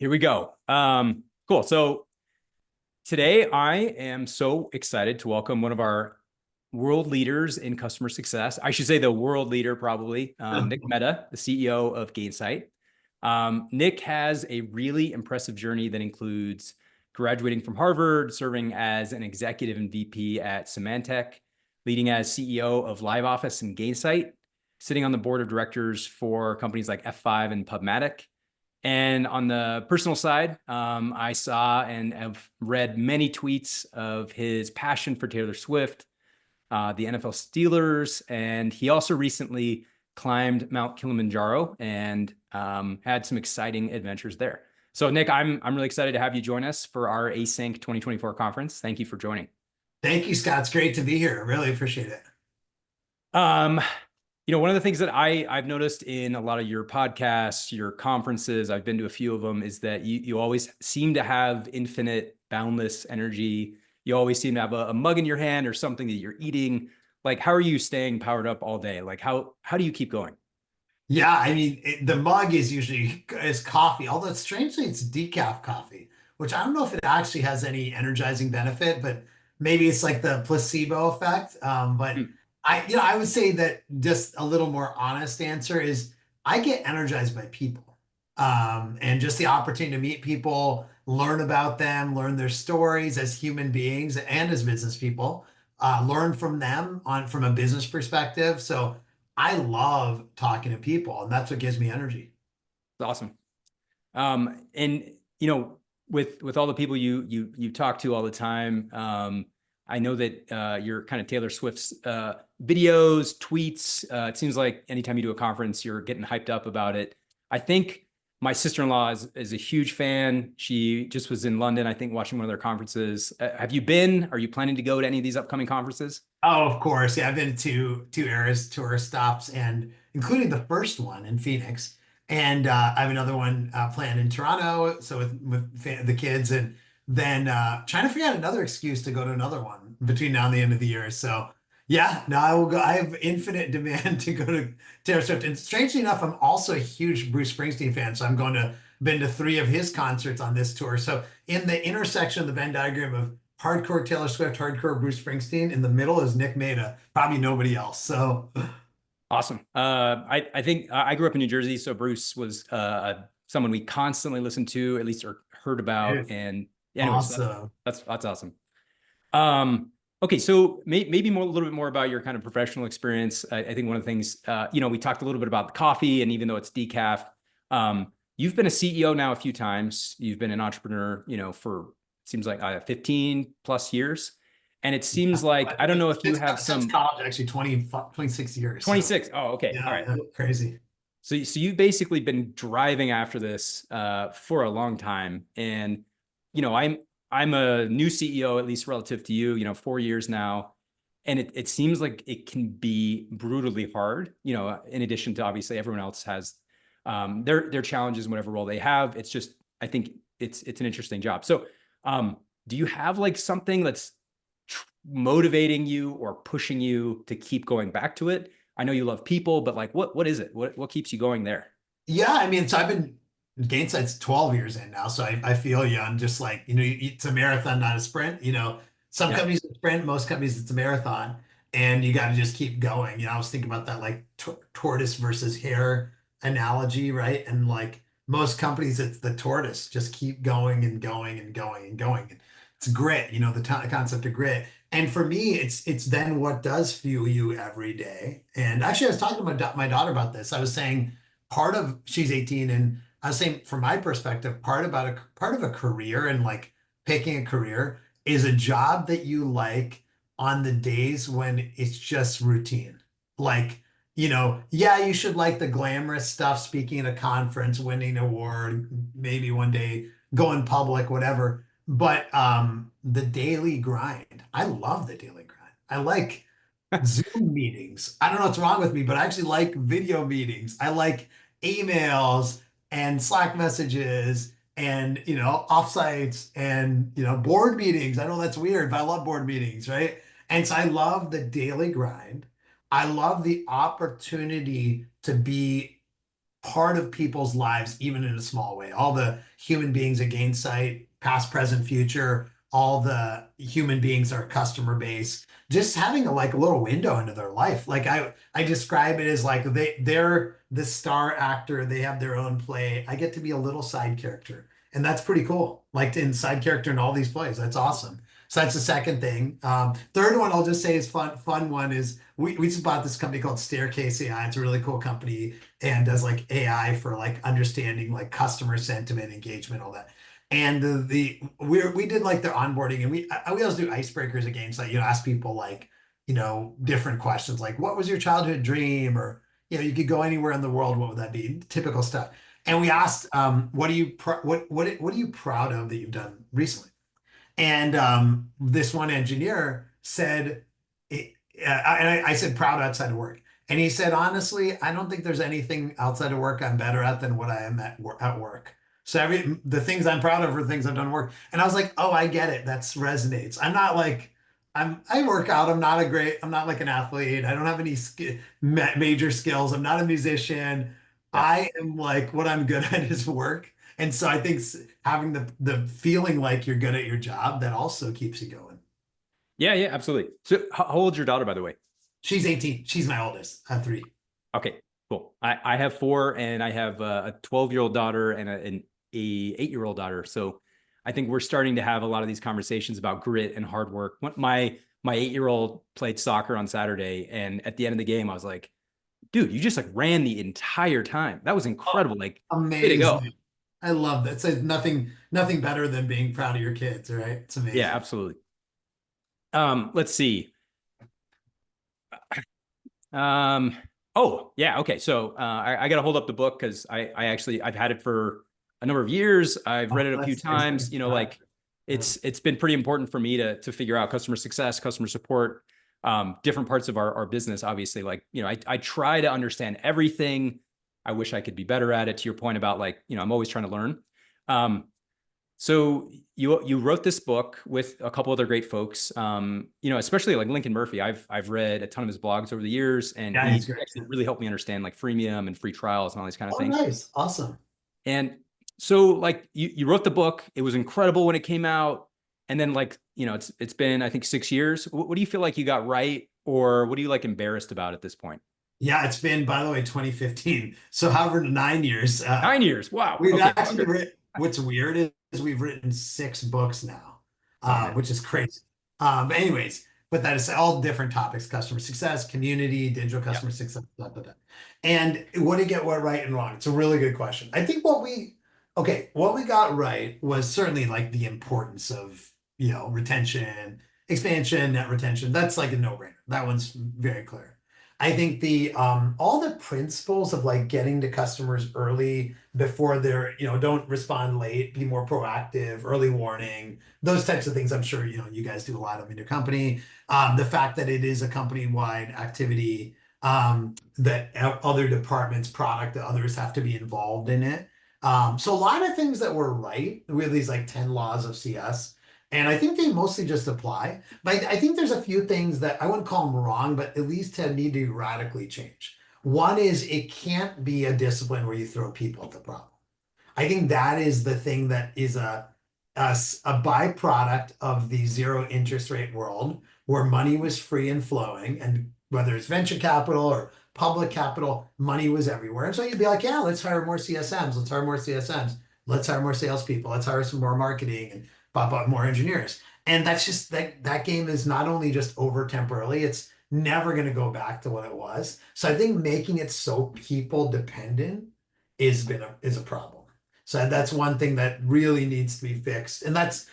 Here we go. Cool. So today I am so excited to welcome one of our world leaders in customer success. I should say the world leader, probably, Nick Mehta, the CEO of Gainsight. Nick has a really impressive journey that includes graduating from Harvard, serving as an executive and VP at Symantec, leading as CEO of LiveOffice and Gainsight, sitting on the board of directors for companies like F5 and PubMatic. And on the personal side, I saw and have read many tweets of his passion for Taylor Swift, the NFL Steelers, and he also recently climbed Mount Kilimanjaro and had some exciting adventures there. So, Nick, I'm really excited to have you join us for our Async 2024 conference. Thank you for joining. Thank you, Scott. It's great to be here. I really appreciate it. Um, one of the things that I've noticed in a lot of your podcasts, your conferences, I've been to a few of them, is that you always seem to have infinite, boundless energy. You always seem to have a mug in your hand or something that you're eating. Like, how are you staying powered up all day? Like, how do you keep going? Yeah, I mean, the mug is coffee, although strangely it's decaf coffee, which I don't know if it actually has any energizing benefit, but maybe it's like the placebo effect. But Hmm. I would say that just a little more honest answer is I get energized by people, and just the opportunity to meet people, learn about them, learn their stories as human beings and as business people, learn from them from a business perspective. So. I love talking to people, and that's what gives me energy. It's awesome. And with all the people you talk to all the time, I know that you're kind of Taylor Swift's videos, tweets. It seems like anytime you do a conference, you're getting hyped up about it. I think my sister-in-law is a huge fan. She just was in London, I think, watching one of their conferences. Have you been? Are you planning to go to any of these upcoming conferences? Oh, of course. Yeah, I've been to two Eras tour stops, and including the first one in Phoenix. And I have another one planned in Toronto. So with the kids, and then trying to figure out another excuse to go to another one between now and the end of the year. So yeah, no, I will go. I have infinite demand to go to Taylor Swift. And strangely enough, I'm also a huge Bruce Springsteen fan. So been to three of his concerts on this tour. So in the intersection of the Venn diagram of hardcore Taylor Swift, hardcore Bruce Springsteen. In the middle is Nick Mehta, probably nobody else. So Awesome. I think I grew up in New Jersey, so Bruce was someone we constantly listened to, at least or heard about. it's And anyways, awesome. that's awesome. Okay, so maybe a little bit more about your kind of professional experience. I think one of the things, we talked a little bit about the coffee, and even though it's decaf, you've been a CEO now a few times. You've been an entrepreneur, for seems like 15 plus years. And it seems like, I don't know if you have Since some college, actually 26 years. So 26. Oh, okay. All yeah, right. yeah, crazy. So you've basically been driving after this for a long time, and I'm a new CEO, at least relative to you. 4 years now, and it seems like it can be brutally hard. In addition to obviously everyone else has their challenges in whatever role they have. It's just I think it's an interesting job. So, do you have like something that's motivating you or pushing you to keep going back to it? I know you love people, but like, what is it? What keeps you going there? Yeah, I mean, so I've been Gainsight's 12 years in now, so I feel you. I'm just like, it's a marathon, not a sprint. Some Yeah. companies it's a sprint, most companies it's a marathon, and you got to just keep going. I was thinking about that like tortoise versus hare analogy, right? And like most companies, it's the tortoise, just keep going and going and going and going. And it's grit, the concept of grit. And for me, it's then what does fuel you every day. And actually, I was talking to my daughter about this. I was saying she's 18, and I was saying from my perspective, part of a career and like picking a career is a job that you like on the days when it's just routine. Like, yeah, you should like the glamorous stuff, speaking at a conference, winning an award, maybe one day going public, whatever. But the daily grind, I love the daily grind. I like Zoom meetings. I don't know what's wrong with me, but I actually like video meetings. I like emails and Slack messages and offsites and board meetings. I know that's weird, but I love board meetings, right? And so I love the daily grind. I love the opportunity to be part of people's lives, even in a small way. All the human beings at Gainsight, past, present, future, all the human beings, our customer base, just having a like a little window into their life. Like I describe it as like they're the star actor, they have their own play. I get to be a little side character. And that's pretty cool. Like in side character in all these plays. That's awesome. So that's the second thing. Third one I'll just say is fun one is we just bought this company called Staircase AI. It's a really cool company and does like AI for like understanding like customer sentiment, engagement, all that. And we did like their onboarding, and we always do icebreakers at games, like ask people like different questions like what was your childhood dream, or you could go anywhere in the world, what would that be? Typical stuff. And we asked what are you what are you proud of that you've done recently? And this one engineer said, and I said, proud outside of work. And he said, honestly, I don't think there's anything outside of work I'm better at than what I am at work. So the things I'm proud of are things I've done at work. And I was like, oh, I get it. That's resonates. I'm not like, I work out. I'm not like an athlete. I don't have any major skills. I'm not a musician. Yeah. I am like, what I'm good at is work. And so I think having the feeling like you're good at your job, that also keeps you going. Yeah, yeah, absolutely. So how old's your daughter, by the way? She's 18. She's my oldest. I have three. Okay, cool. I have four, and I have a 12-year-old daughter and an 8-year-old daughter. So I think we're starting to have a lot of these conversations about grit and hard work. My 8-year-old played soccer on Saturday, and at the end of the game, I was like, dude, you just like ran the entire time. That was incredible. Like, way to go. Amazing. I love that. So nothing better than being proud of your kids, right? It's Yeah, amazing. absolutely. Let's see. Um, oh yeah, okay. So I got to hold up the book because I've had it for a number of years. I've read Oh, it a few that's times. exciting. Yeah. It's been pretty important for me to figure out customer success, customer support, different parts of our business. Obviously, like I try to understand everything. I wish I could be better at it. To your point about like I'm always trying to learn. So you wrote this book with a couple other great folks, especially like Lincoln Murphy. I've read a ton of his blogs over the years, and Yeah, he he's great. actually really helped me understand like freemium and free trials and all these kind of Oh, things. nice. Awesome. And so like you wrote the book, it was incredible when it came out, and then like it's been I think 6 years. What do you feel like you got right, or what are you like embarrassed about at this point? Yeah, it's been, by the way, 2015. So however, 9 years. 9 years. Wow. We've Okay. actually Wonderful. written, what's weird is we've written 6 books now, Oh man. which is crazy. But anyways, but that is all different topics: customer success, community, digital Yeah. customer success, blah, blah, blah. And what do you get what right and wrong? It's a really good question. I think what we got right was certainly like the importance of, retention, expansion, net retention. That's like a no-brainer. That one's very clear. I think the all the principles of like getting to customers early before they're, don't respond late, be more proactive, early warning, those types of things. I'm sure, you guys do a lot of in your company. The fact that it is a company-wide activity, that other departments, product, that others have to be involved in it. So a lot of things that were right with these like 10 laws of CS. And I think they mostly just apply. But I think there's a few things that I wouldn't call them wrong, but at least need to radically change. One is it can't be a discipline where you throw people at the problem. I think that is the thing that is a byproduct of the zero interest rate world where money was free and flowing, and whether it's venture capital or public capital, money was everywhere. And so you'd be like, yeah, let's hire more CSMs, let's hire more CSMs, let's hire more salespeople, let's hire some more marketing and pop up more engineers. And that's just that game is not only just over temporarily, it's never going to go back to what it was. So I think making it so people dependent is a problem. So that's one thing that really needs to be fixed. And that's,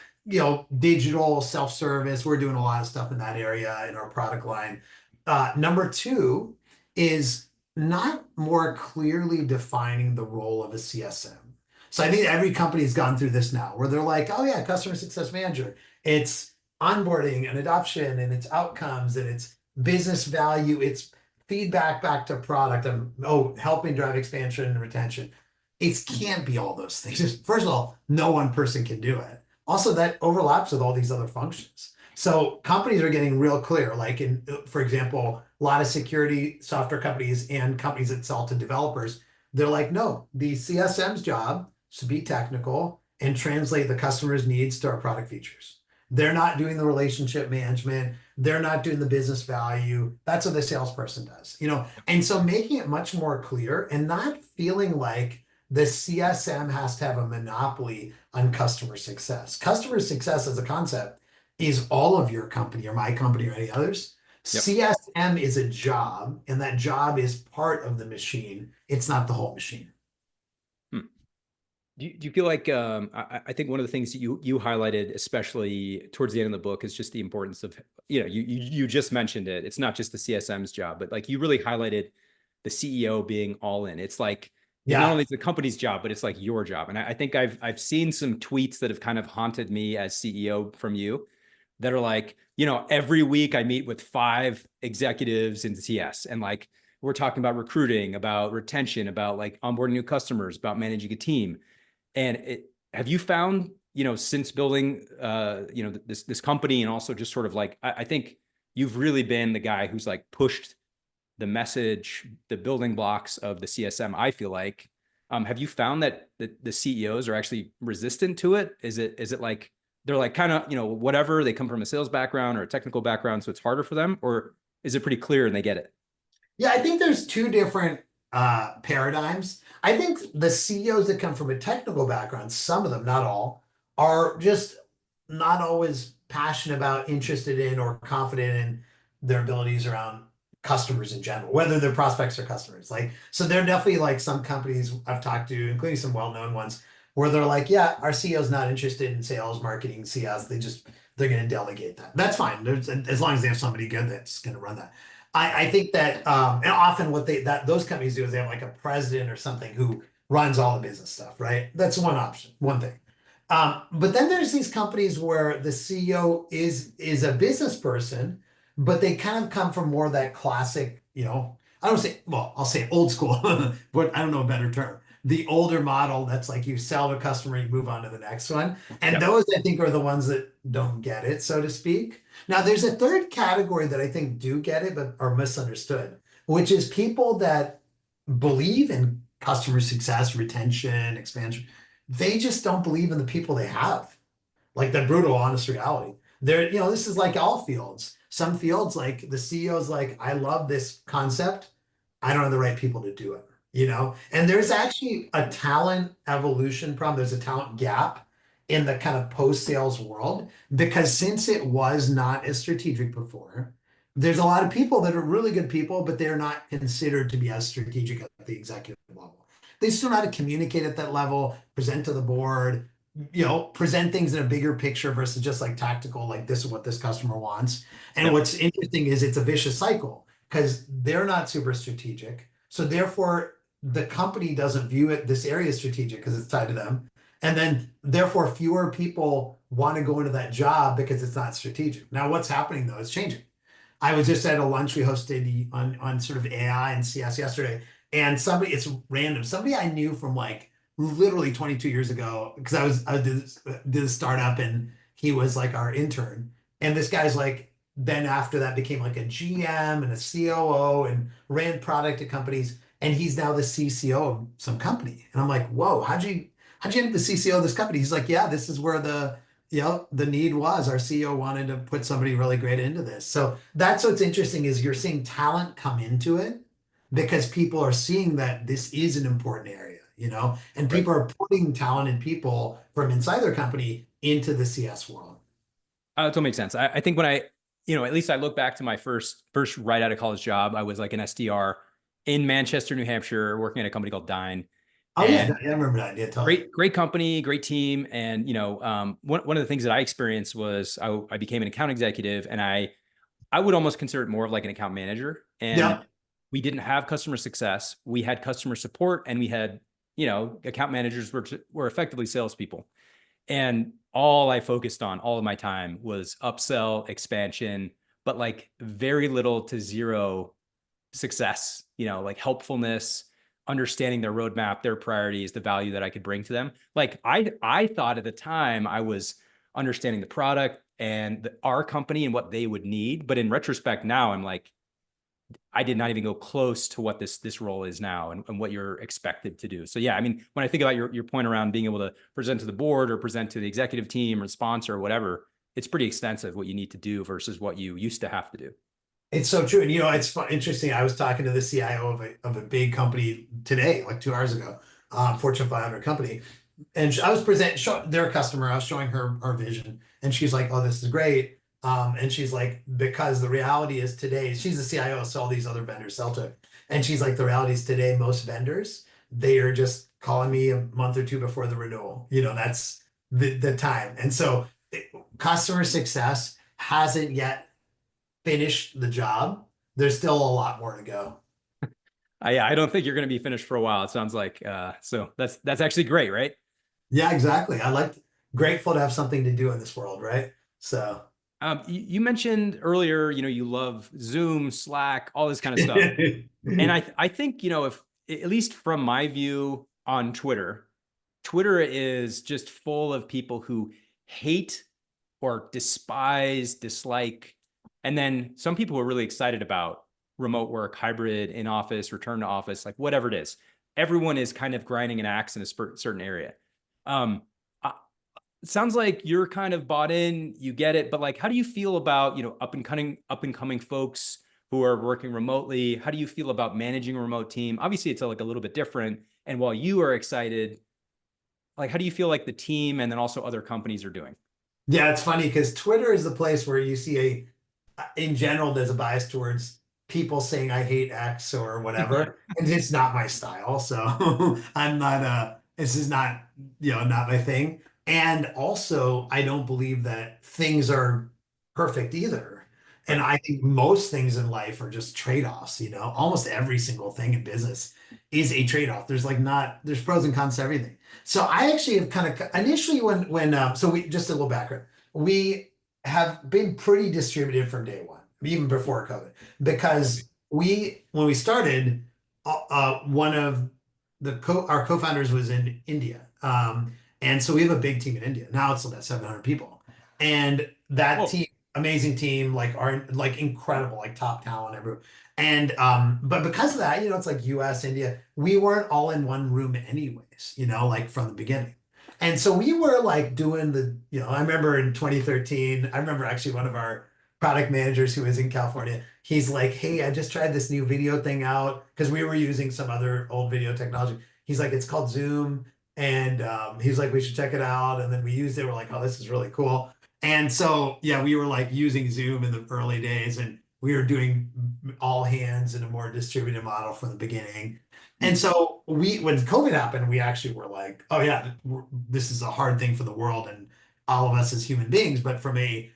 digital self-service. We're doing a lot of stuff in that area in our product line. Number two is not more clearly defining the role of a CSM. So I think every company has gone through this now where they're like, oh yeah, customer success manager. It's onboarding and adoption and it's outcomes and it's business value. It's feedback back to product and helping drive expansion and retention. It can't be all those things. First of all, no one person can do it. Also, that overlaps with all these other functions. So companies are getting real clear, like for example, a lot of security software companies and companies that sell to developers, They're like, no, the CSM's job is to be technical and translate the customer's needs to our product features. They're not doing the relationship management. They're not doing the business value. That's what the salesperson does, you know? And so making it much more clear and not feeling like the CSM has to have a monopoly on customer success. Customer success as a concept is all of your company or my company or any others. Yep. CSM is a job, and that job is part of the machine. It's not the whole machine. Hmm. Do you feel like I think one of the things that you highlighted, especially towards the end of the book, is just the importance of, you just mentioned it. It's not just the CSM's job, but like you really highlighted the CEO being all in. It's like it not Yeah. only is the company's job, but it's like your job. And I think I've seen some tweets that have kind of haunted me as CEO from you that are like, every week I meet with 5 executives in CS, and like we're talking about recruiting, about retention, about like onboarding new customers, about managing a team. And have you found, since building, this company, and also just sort of like, I think you've really been the guy who's like pushed the message, the building blocks of the CSM, I feel like. Have you found that the CEOs are actually resistant to it? Is it like, they're like kind of, whatever, they come from a sales background or a technical background, so it's harder for them? Or is it pretty clear and they get it? Yeah, I think there's two different paradigms. I think the CEOs that come from a technical background, some of them, not all, are just not always passionate about, interested in, or confident in their abilities around customers in general, whether they're prospects or customers. Like, so they're definitely like some companies I've talked to, including some well-known ones, where they're like, yeah, our CEO's not interested in sales, marketing, CS. They're going to delegate that. That's fine. As long as they have somebody good that's going to run that. I think that and often what those companies do is they have like a president or something who runs all the business stuff, right? That's one option, one thing. But then there's these companies where the CEO is a business person, but they kind of come from more of that classic, I don't say, well, I'll say old school, but I don't know a better term. The older model that's like you sell to a customer, you move on to the next one. And Yep. those I think are the ones that don't get it, so to speak. Now, there's a third category that I think do get it, but are misunderstood, which is people that believe in customer success, retention, expansion. They just don't believe in the people they have, like the brutal, honest reality. This is like all fields. Some fields, like the CEO's like, I love this concept. I don't have the right people to do it. And there's actually a talent evolution problem. There's a talent gap in the kind of post-sales world because since it was not as strategic before, there's a lot of people that are really good people, but they're not considered to be as strategic at the executive level. They still know how to communicate at that level, present to the board, present things in a bigger picture versus just like tactical, like this is what this customer wants. And Yep. what's interesting is it's a vicious cycle because they're not super strategic. So therefore, the company doesn't view it this area as strategic because it's tied to them. And then therefore, fewer people want to go into that job because it's not strategic. Now, what's happening though is changing. I was just at a lunch we hosted on sort of AI and CS yesterday, and it's random. Somebody I knew from like literally 22 years ago because I did a startup and he was like our intern, and this guy's like then after that became like a GM and a COO and ran product at companies, and he's now the CCO of some company. And I'm like, whoa, how'd you end up the CCO of this company? He's like, yeah, this is where the need was. Our CEO wanted to put somebody really great into this. So that's what's interesting is you're seeing talent come into it because people are seeing that this is an important area, and Right. people are putting talented people from inside their company into the CS world. That makes sense. I think when at least I look back to my first right out of college job, I was like an SDR in Manchester, New Hampshire, working at a company called Dine. Oh yeah, And I remember that. Yeah, totally. great company, great team. And, one of the things that I experienced was I became an account executive, and I would almost consider it more of like an account manager. And Yeah. we didn't have customer success. We had customer support, and we had, account managers were effectively salespeople. And all I focused on all of my time was upsell, expansion, but like very little to zero success, like helpfulness, understanding their roadmap, their priorities, the value that I could bring to them. Like I thought at the time I was understanding the product and our company and what they would need. But in retrospect now, I'm like, I did not even go close to what this role is now and what you're expected to do. So yeah, I mean, when I think about your point around being able to present to the board or present to the executive team or sponsor or whatever, it's pretty extensive what you need to do versus what you used to have to do. It's so true. And it's interesting. I was talking to the CIO of a big company today, like 2 hours ago, Fortune 500 company. And I was presenting their customer. I was showing her our vision, and she's like, "Oh, this is great." And she's like, "Because the reality is today, she's the CIO, so all these other vendors sell to her. And she's like, the reality is today, most vendors, they are just calling me a month or two before the renewal. That's the time. And so customer success hasn't yet finished the job. There's still a lot more to go. I don't think you're going to be finished for a while. It sounds like so that's actually great, right? Yeah, exactly. Grateful to have something to do in this world, right? So You mentioned earlier, you love Zoom, Slack, all this kind of stuff. And I think, if at least from my view on Twitter, Twitter is just full of people who hate or despise, dislike, and then some people who are really excited about remote work, hybrid, in office, return to office, like whatever it is. Everyone is kind of grinding an axe in a certain area. Um, it sounds like you're kind of bought in, you get it, but like, how do you feel about, up and coming folks who are working remotely? How do you feel about managing a remote team? Obviously, it's like a little bit different. And while you are excited, like, how do you feel like the team and then also other companies are doing? yeah, it's funny because Twitter is the place where you see in general, there's a bias towards people saying I hate X or whatever, and it's not my style. So I'm not this is not not my thing. And also, I don't believe that things are perfect either. And Right. I think most things in life are just trade-offs, Almost every single thing in business is a trade-off. There's pros and cons to everything. So I actually have kind of initially so we just a little background. We have been pretty distributed from day one, even before COVID, because when we started, one of our co-founders was in India, and so we have a big team in India. Now it's about 700 people, and that Well, team, amazing team, are like incredible, like top talent, everywhere. And but because of that, it's like U.S., India, we weren't all in one room anyways, like from the beginning. And so we were like doing I remember in 2013, I remember actually one of our product managers who was in California, he's like, "Hey, I just tried this new video thing out," because we were using some other old video technology. He's like, "It's called Zoom." And he's like, "We should check it out." And then we used it. We're like, "Oh, this is really cool." And so, yeah, we were like using Zoom in the early days, and we were doing all hands in a more distributed model from the beginning. And so when COVID happened, we actually were like, "Oh yeah, this is a hard thing for the world and all of us as human beings." But from a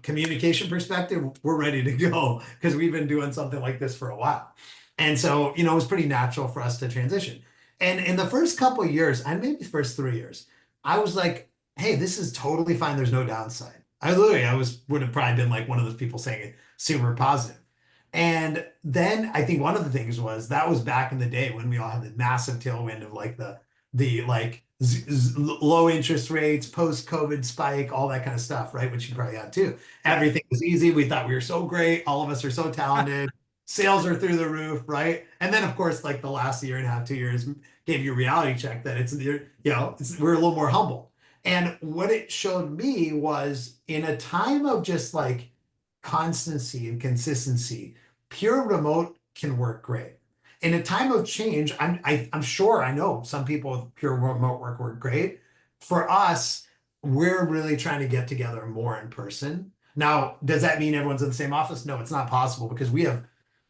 communication perspective, we're ready to go because we've been doing something like this for a while. And so, it was pretty natural for us to transition. And in the first couple of years, and maybe the first 3 years, I was like, "Hey, this is totally fine. There's no downside." I would have probably been like one of those people saying it super positive. And then I think one of the things was that was back in the day when we all had the massive tailwind of like the like low interest rates, post COVID spike, all that kind of stuff, right? Which you probably had too. yeah. Everything was easy. We thought we were so great. All of us are so talented. Sales are through the roof, right? And then of course, like the last year and a half, 2 years gave you a reality check that we're a little more humble. And what it showed me was in a time of just like constancy and consistency, pure remote can work great. In a time of change, I'm sure I know some people with pure remote work great. For us, we're really trying to get together more in person. Now, does that mean everyone's in the same office? No, it's not possible because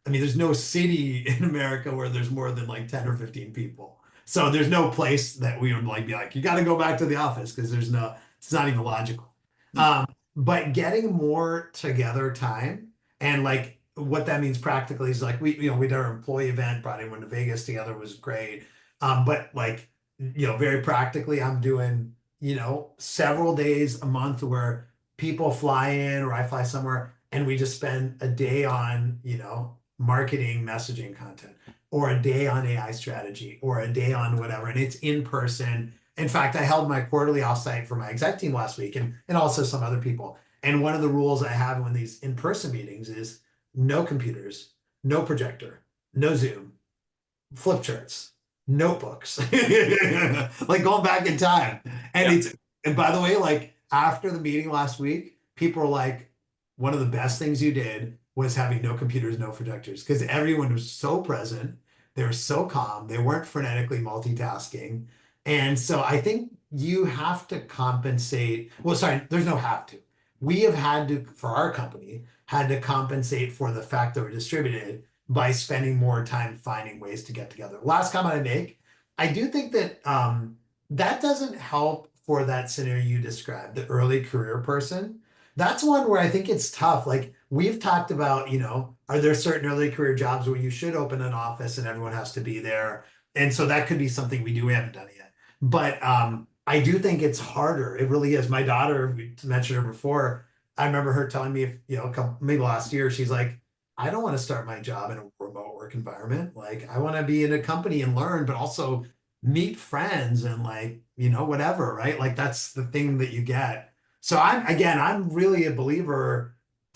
there's no city in America where there's more than like 10 or 15 people. So there's no place that we would like be like, you got to go back to the office because it's not even logical. Um, but getting more together time and like what that means practically is like we did our employee event, brought everyone to Vegas together, was great. But like very practically, I'm doing several days a month where people fly in or I fly somewhere and we just spend a day on marketing messaging content or a day on AI strategy or a day on whatever, and it's in person. In fact, I held my quarterly offsite for my exec team last week and also some other people. And one of the rules I have in these in-person meetings is no computers, no projector, no Zoom, flip charts, notebooks, like going back in time. And Yeah. and by the way, like after the meeting last week, people were like, one of the best things you did was having no computers, no projectors, because everyone was so present. They were so calm. They weren't frenetically multitasking. And so I think you have to compensate. Well, sorry, there's no have to. We have had to, for our company, had to compensate for the fact that we're distributed by spending more time finding ways to get together. Last comment I make, I do think that that doesn't help for that scenario you described, the early career person. That's one where I think it's tough. Like we've talked about, are there certain early career jobs where you should open an office and everyone has to be there? And so that could be something we do. We haven't done it yet. But I do think it's harder. It really is. My daughter, we mentioned her before. I remember her telling me, maybe last year, she's like, I don't want to start my job in a remote work environment. Like I want to be in a company and learn, but also meet friends and like, whatever, right? Like that's the thing that you get. So I'm really a believer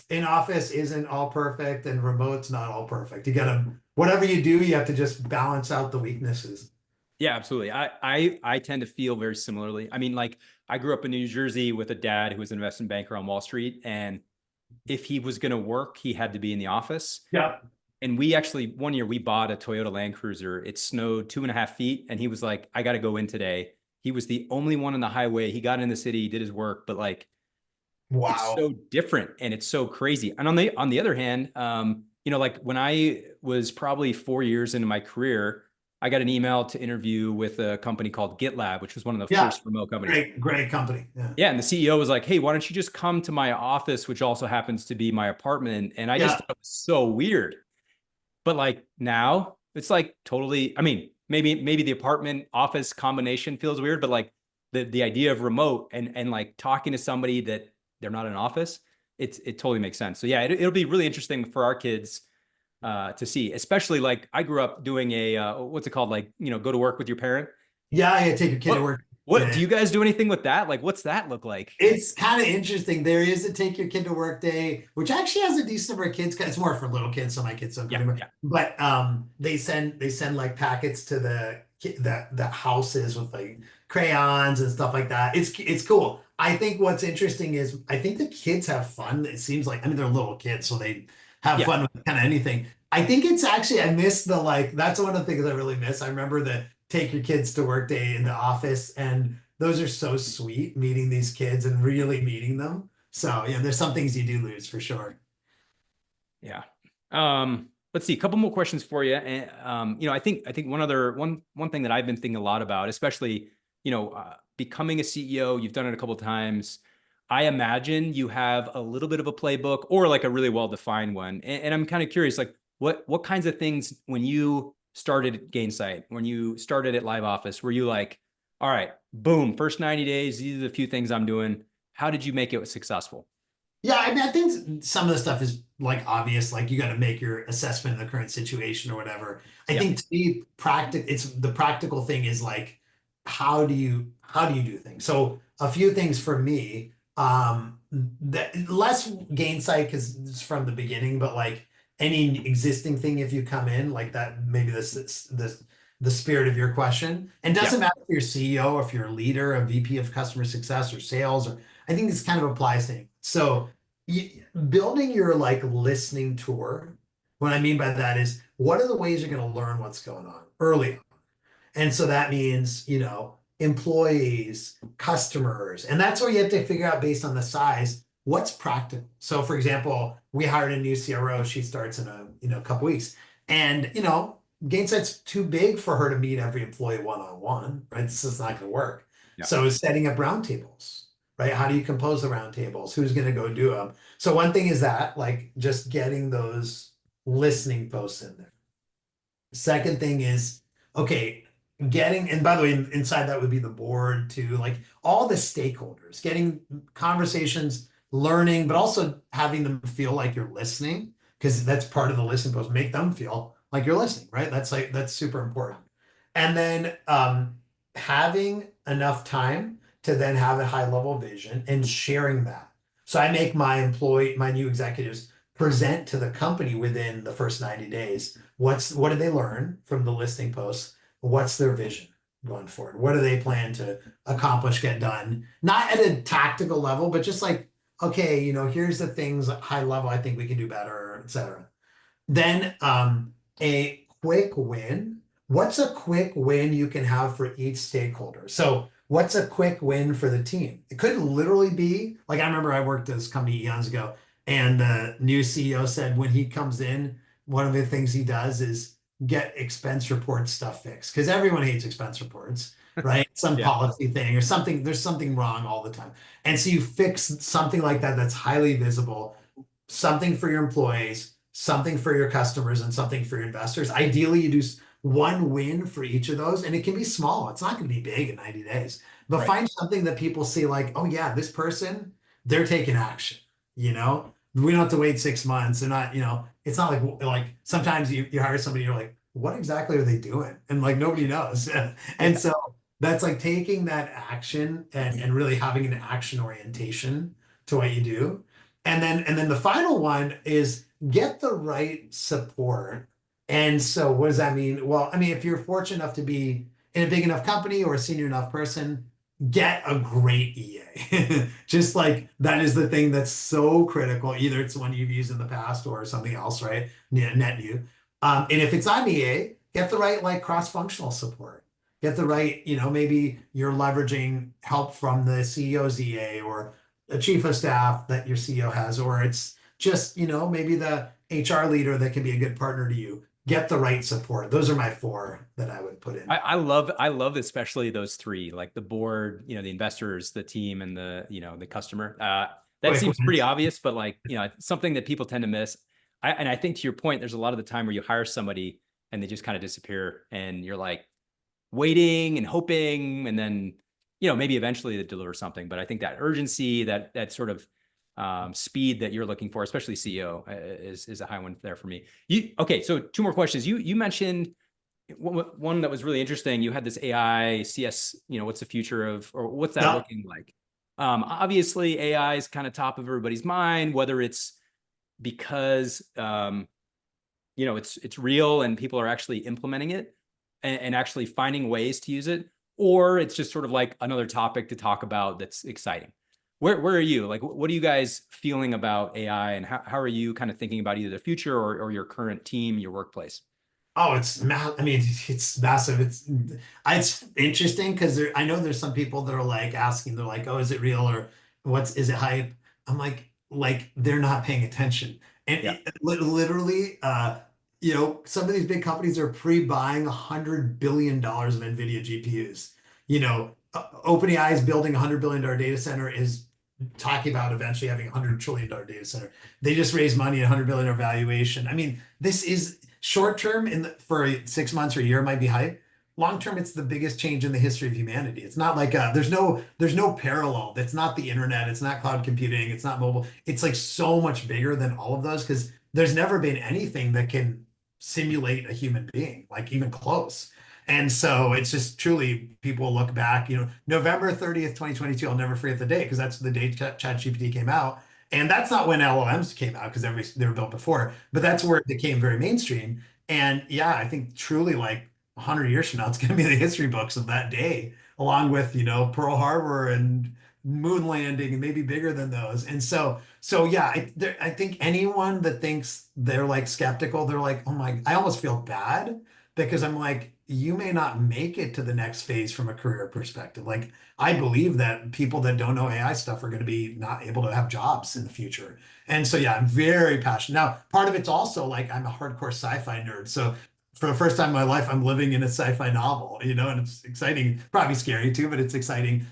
in office isn't all perfect and remote's not all perfect. You gotta, whatever you do, you have to just balance out the weaknesses. Yeah, absolutely. I tend to feel very similarly. I mean, like I grew up in New Jersey with a dad who was an investment banker on Wall Street, and if he was going to work, he had to be in the office. Yeah. And we actually, one year we bought a Toyota Land Cruiser. It snowed 2.5 feet. And he was like, I got to go in today. He was the only one on the highway. He got in the city, he did his work, but like, it's Wow. so different and it's so crazy. And on the other hand, like when I was probably 4 years into my career, I got an email to interview with a company called GitLab, which was one of the Yeah. first remote companies. Great company. Yeah. Yeah, and the CEO was like, "Hey, why don't you just come to my office, which also happens to be my apartment?" And I just Yeah. thought it was so weird. But like now, it's like totally. I mean, maybe the apartment office combination feels weird, but like the idea of remote and like talking to somebody that they're not in office, it totally makes sense. So yeah, it'll be really interesting for our kids to see, especially like I grew up doing a what's it called, like go to work with your parent. Yeah. Yeah. Take your kid to What work. what do you guys do anything with that? Like, what's that look like? It's kind of interesting. There is a take your kid to work day, which actually has a decent number of kids. It's more for little kids, so my kids don't go Yeah, anymore. yeah, But they send like packets to the houses with like crayons and stuff like that. It's cool. I think what's interesting is I think the kids have fun. It seems like, I mean, they're little kids, so they have yeah. fun with kind of anything. I think it's actually, I miss the like, that's one of the things I really miss. I remember the take your kids to work day in the office, and those are so sweet, meeting these kids and really meeting them. So yeah, there's some things you do lose for sure. Yeah. Let's see, a couple more questions for you. And I think one thing that I've been thinking a lot about, especially, becoming a CEO, you've done it a couple of times. I imagine you have a little bit of a playbook or like a really well-defined one. And I'm kind of curious, like what kinds of things when you started at Gainsight, when you started at LiveOffice, were you like, all right, boom, first 90 days, these are the few things I'm doing. How did you make it successful? Yeah, I mean, I think some of the stuff is like obvious, like you got to make your assessment of the current situation or whatever. I Yeah, think to be practical, it's the practical thing is like, how do you do things? So a few things for me, that less gain sight because it's from the beginning, but like any existing thing, if you come in like that, maybe this the spirit of your question, and yeah, doesn't matter if you're CEO, if you're a leader, a VP of customer success or sales, or I think this kind of applies to anyone. So building your like listening tour. What I mean by that is what are the ways you're going to learn what's going on early. And so that means, employees, customers, and that's where you have to figure out based on the size, what's practical. So for example, we hired a new CRO. She starts in a couple weeks. And, Gainsight's too big for her to meet every employee one-on-one, right? This is not going to work. yeah, So setting up roundtables, right? How do you compose the roundtables? Who's going to go do them? So one thing is that, like, just getting those listening posts in there. Second thing is, okay, and by the way, inside that would be the board too, like all the stakeholders, getting conversations, learning, but also having them feel like you're listening, because that's part of the listening post, make them feel like you're listening, right? That's super important. And then having enough time to then have a high level vision and sharing that. So I make my new executives present to the company within the first 90 days. What did they learn from the listing posts? What's their vision going forward? What do they plan to accomplish, get done? Not at a tactical level, but just like, okay, here's the things at high level I think we can do better, et cetera. Then a quick win. What's a quick win you can have for each stakeholder? So what's a quick win for the team? It could literally be like, I remember I worked at this company eons ago, and the new CEO said when he comes in, one of the things he does is get expense report stuff fixed because everyone hates expense reports, right? Some Yeah. policy thing or something, there's something wrong all the time. And so you fix something like that that's highly visible, something for your employees, something for your customers, and something for your investors. Ideally, you do one win for each of those, and it can be small. It's not going to be big in 90 days, but Right. find something that people see like, oh yeah, this person, they're taking action. We don't have to wait 6 months. They're not, it's not like sometimes you hire somebody, you're like, what exactly are they doing? And like nobody knows. And Yeah. so that's like taking that action and really having an action orientation to what you do. And then the final one is get the right support. And so what does that mean? Well, I mean, if you're fortunate enough to be in a big enough company or a senior enough person, get a great EA. Just like that is the thing that's so critical. Either it's one you've used in the past or something else, right? Net new. And if it's not EA, get the right like cross-functional support. Get the right, maybe you're leveraging help from the CEO's EA or a chief of staff that your CEO has, or it's just, maybe the HR leader that can be a good partner to you. Get the right support. Those are my four that I would put in. I love especially those three, like the board, the investors, the team, and the customer. That Quick seems pretty wins. obvious, but like, something that people tend to miss. And I think to your point, there's a lot of the time where you hire somebody and they just kind of disappear and you're like waiting and hoping, and then, maybe eventually they deliver something. But I think that urgency, that sort of speed that you're looking for, especially CEO, is a high one there for me. Okay, so two more questions. You mentioned one that was really interesting. You had this AI CS, what's the future of, or what's that Yeah. looking like? Obviously AI is kind of top of everybody's mind, whether it's because, it's real and people are actually implementing it and actually finding ways to use it, or it's just sort of like another topic to talk about that's exciting. Where are you? Like, what are you guys feeling about AI, and how are you kind of thinking about either the future or your current team, your workplace? Oh, I mean, it's massive. It's interesting because I know there's some people that are like asking, they're like, "Oh, is it real or is it hype?" I'm like they're not paying attention. And Yeah. literally, some of these big companies are pre-buying $100 billion of NVIDIA GPUs. OpenAI is building $100 billion data center, is talking about eventually having $100 trillion data center. They just raised money, $100 billion valuation. I mean, this is short term for 6 months or a year might be hype. Long term, it's the biggest change in the history of humanity. It's not like there's no parallel. It's not the internet. It's not cloud computing. It's not mobile. It's like so much bigger than all of those because there's never been anything that can simulate a human being, like even close. And so it's just truly people look back, November 30th, 2022, I'll never forget the date because that's the date ChatGPT came out. And that's not when LLMs came out because they were built before, but that's where it became very mainstream. And yeah, I think truly like 100 years from now, it's going to be the history books of that day, along with, Pearl Harbor and moon landing and maybe bigger than those. And so yeah, I think anyone that thinks they're like skeptical, they're like, oh my, I almost feel bad because I'm like, you may not make it to the next phase from a career perspective. Like, I believe that people that don't know AI stuff are going to be not able to have jobs in the future. And so, yeah, I'm very passionate. Now, part of it's also like I'm a hardcore sci-fi nerd. So, for the first time in my life, I'm living in a sci-fi novel, and it's exciting, probably scary too, but it's exciting.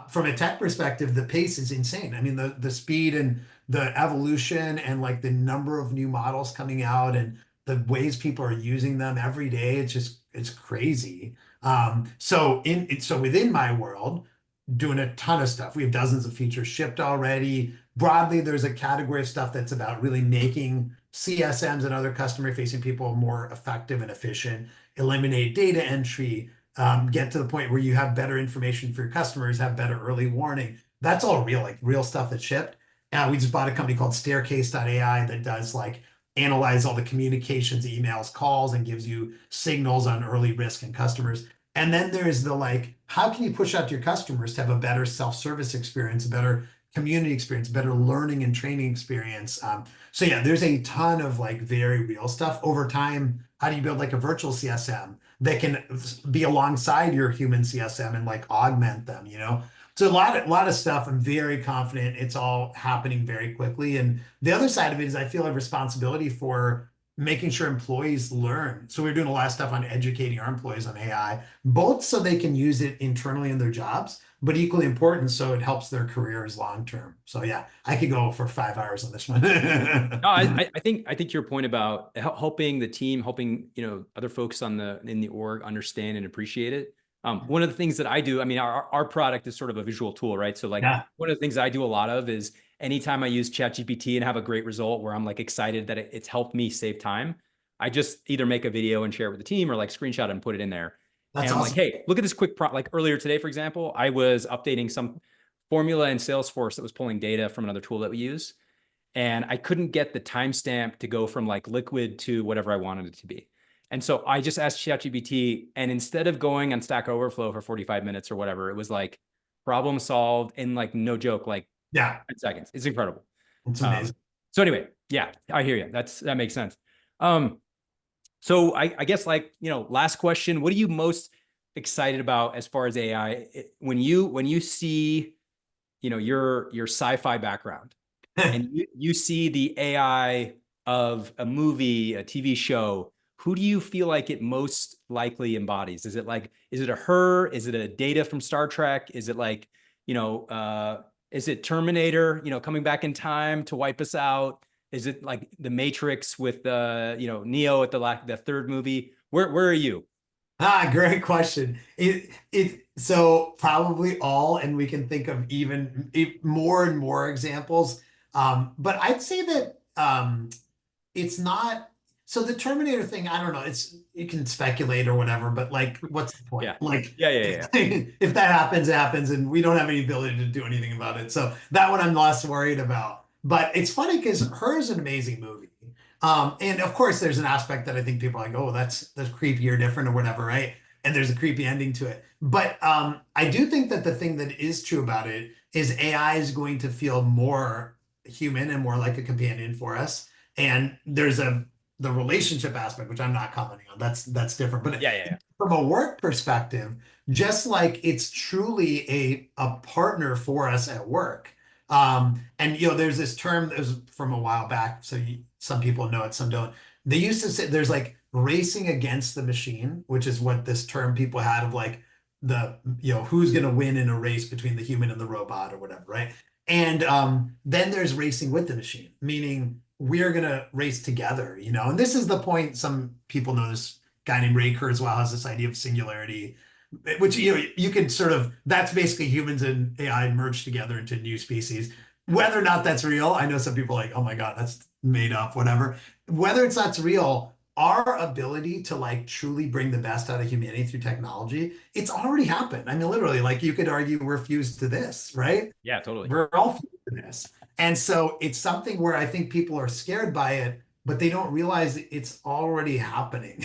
From a tech perspective, the pace is insane. I mean, the speed and the evolution and like the number of new models coming out and the ways people are using them every day, it's crazy. So within my world, doing a ton of stuff. We have dozens of features shipped already. Broadly, there's a category of stuff that's about really making CSMs and other customer facing people more effective and efficient, eliminate data entry, get to the point where you have better information for your customers, have better early warning. That's all real, like real stuff that's shipped. We just bought a company called Staircase.ai that does like analyze all the communications, emails, calls, and gives you signals on early risk and customers. And then there's the like, how can you push out to your customers to have a better self-service experience, a better community experience, better learning and training experience? So yeah, there's a ton of like very real stuff over time. How do you build like a virtual CSM that can be alongside your human CSM and like augment them, you know? So a lot of stuff. I'm very confident it's all happening very quickly. And the other side of it is I feel a responsibility for making sure employees learn. So we're doing a lot of stuff on educating our employees on AI, both so they can use it internally in their jobs, but equally important so it helps their careers long term. So yeah, I could go for 5 hours on this one. No, I think your point about helping the team, helping, other folks in the org understand and appreciate it. One of the things that I do, I mean, our product is sort of a visual tool, right? So like Yeah, one of the things I do a lot of is anytime I use ChatGPT and have a great result where I'm like excited that it's helped me save time, I just either make a video and share it with the team or like screenshot it and put it in there. that's And I'm like, awesome. hey, look at this quick like earlier today, for example, I was updating some formula in Salesforce that was pulling data from another tool that we use. And I couldn't get the timestamp to go from like liquid to whatever I wanted it to be. And so I just asked ChatGPT, and instead of going on Stack Overflow for 45 minutes or whatever, it was like problem solved in like no joke, like Yeah, 10 seconds. It's incredible. it's Um, amazing. so anyway, yeah, I hear you. That makes sense. Um, so I guess like, last question, what are you most excited about as far as AI? When you see, your sci-fi background, and you see the AI of a movie, a TV show, who do you feel like it most likely embodies? Is it a her? Is it a Data from Star Trek? Is it like, is it Terminator, coming back in time to wipe us out? Is it like the Matrix with Neo at the third movie? Where are you? Great question. So probably all, and we can think of even more and more examples. But I'd say that it's not. So the Terminator thing, I don't know. You can speculate or whatever, but like, what's the point? Yeah. Like, Yeah, yeah, if, yeah. if that happens, it happens, and we don't have any ability to do anything about it. So that one I'm less worried about. But it's funny because Her is an amazing movie. And of course, there's an aspect that I think people are like, oh, that's creepy or different or whatever, right? And there's a creepy ending to it. But I do think that the thing that is true about it is AI is going to feel more human and more like a companion for us. And there's the relationship aspect, which I'm not commenting on. That's different. But Yeah, yeah, yeah. from a work perspective, just like it's truly a partner for us at work. And there's this term that was from a while back, so some people know it, some don't. They used to say there's like racing against the machine, which is what this term people had of like who's going to win in a race between the human and the robot or whatever, right? And then there's racing with the machine, meaning we're going to race together, And this is the point. Some people know this guy named Ray Kurzweil has this idea of singularity, which you can sort of that's basically humans and AI merged together into a new species. Whether or not that's real, I know some people are like, oh my God, that's made up, whatever. Whether it's not real, our ability to like truly bring the best out of humanity through technology, it's already happened. I mean, literally, like you could argue we're fused to this, right? Yeah, totally. We're all fused to this. And so it's something where I think people are scared by it, but they don't realize it's already happening.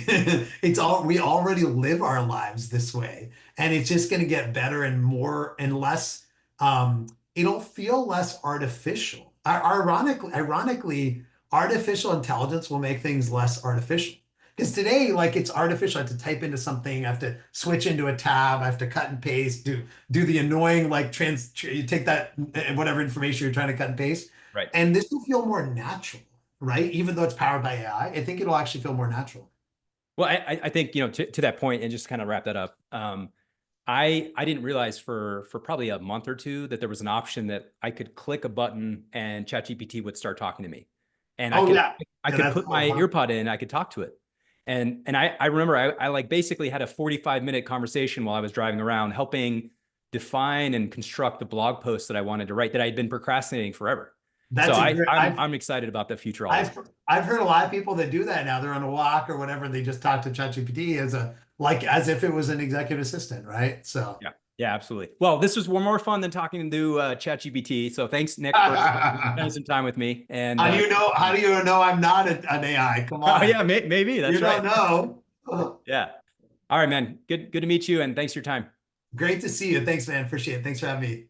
We already live our lives this way. And it's just going to get better and more and less, it'll feel less artificial. Ironically, artificial intelligence will make things less artificial. Because today, like it's artificial. I have to type into something, I have to switch into a tab, I have to cut and paste, do the annoying like you take that whatever information you're trying to cut and paste. Right. And this will feel more natural, right? Even though it's powered by AI, I think it'll actually feel more natural. Well, I think, to that point, and just kind of wrap that up. I didn't realize for probably a month or two that there was an option that I could click a button and ChatGPT would start talking to me, and Oh yeah. I Yeah, could that's put my earpod in, I could talk to it, and I remember I like basically had a 45-minute conversation while I was driving around, helping define and construct the blog post that I wanted to write that I had been procrastinating forever. So that's a great I'm excited about the future. I've heard a lot of people that do that now. They're on a walk or whatever, and they just talk to ChatGPT as if it was an executive assistant, right? So Yeah. Yeah, absolutely. Well, this was more fun than talking to ChatGPT. So thanks, Nick, for spending some time with me. And How do you know I'm not an AI? Come oh on. yeah, maybe You that's don't right. know. Yeah. All right, man. Good to meet you, and thanks for your time. Great to see you. Thanks, man. Appreciate it. Thanks for having me.